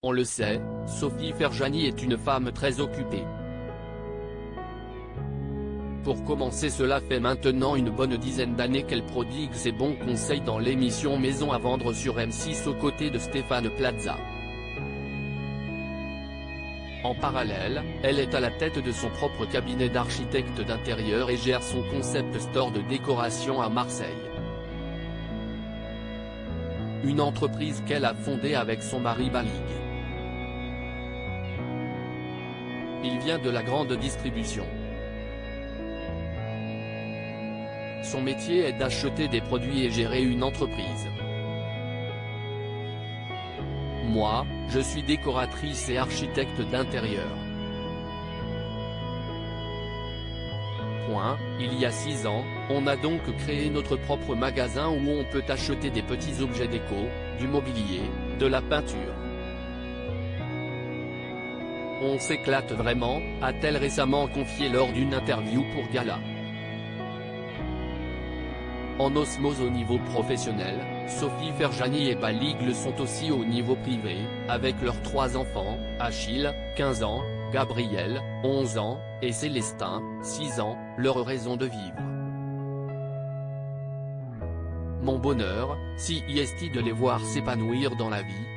On le sait, Sophie Ferjani est une femme très occupée. Pour commencer, cela fait maintenant une bonne dizaine d'années qu'elle prodigue ses bons conseils dans l'émission Maison à vendre sur M6 aux côtés de Stéphane Plaza. En parallèle, elle est à la tête de son propre cabinet d'architecte d'intérieur et gère son concept store de décoration à Marseille. Une entreprise qu'elle a fondée avec son mari Balig. Il vient de la grande distribution. Son métier est d'acheter des produits et gérer une entreprise. Moi, je suis décoratrice et architecte d'intérieur. Il y a 6 ans, on a donc créé notre propre magasin où on peut acheter des petits objets déco, du mobilier, de la peinture. On s'éclate vraiment, a-t-elle récemment confié lors d'une interview pour Gala. En osmose au niveau professionnel, Sophie Ferjani et Balig le sont aussi au niveau privé, avec leurs 3 enfants, Achille, 15 ans, Gabriel, 11 ans, et Célestin, 6 ans, leur raison de vivre. Mon bonheur, si est de les voir s'épanouir dans la vie.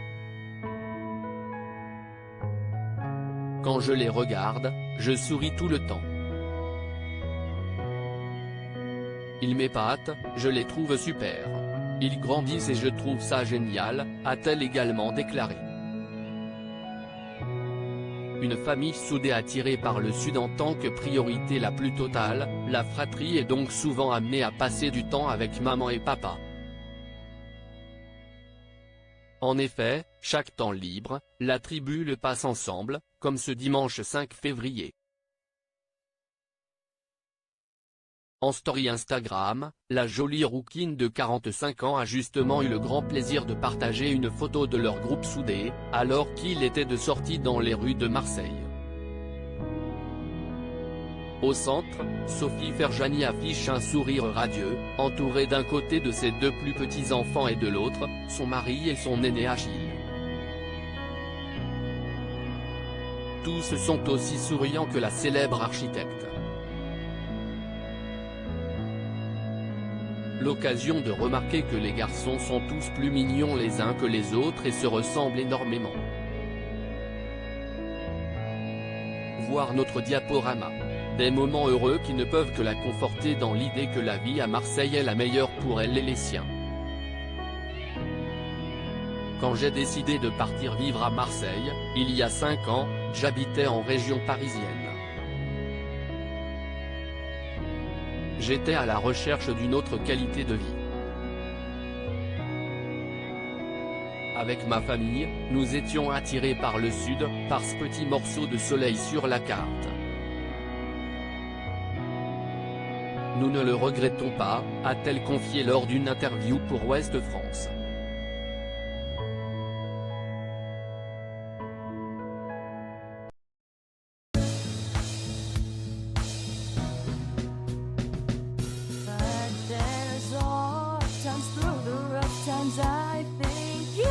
Quand je les regarde, je souris tout le temps. Ils m'épatent, je les trouve super. Ils grandissent et je trouve ça génial, a-t-elle également déclaré. Une famille soudée attirée par le Sud en tant que priorité la plus totale, la fratrie est donc souvent amenée à passer du temps avec maman et papa. En effet, chaque temps libre, la tribu le passe ensemble, comme ce dimanche 5 février. En story Instagram, la jolie rouquine de 45 ans a justement eu le grand plaisir de partager une photo de leur groupe soudé, alors qu'il était de sortie dans les rues de Marseille. Au centre, Sophie Ferjani affiche un sourire radieux, entourée d'un côté de ses 2 plus petits enfants et de l'autre, son mari et son aîné Achille. Tous sont aussi souriants que la célèbre architecte. L'occasion de remarquer que les garçons sont tous plus mignons les uns que les autres et se ressemblent énormément. Voir notre diaporama. Des moments heureux qui ne peuvent que la conforter dans l'idée que la vie à Marseille est la meilleure pour elle et les siens. Quand j'ai décidé de partir vivre à Marseille, il y a 5 ans, j'habitais en région parisienne. J'étais à la recherche d'une autre qualité de vie. Avec ma famille, nous étions attirés par le sud, par ce petit morceau de soleil sur la carte. Nous ne le regrettons pas, a-t-elle confié lors d'une interview pour Ouest France. I think you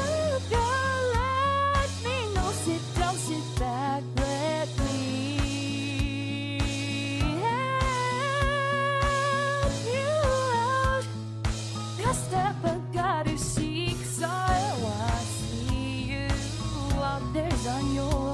can let me know. Sit down, sit back, let me help you out. That step I gotta seek, so I see you out there's on your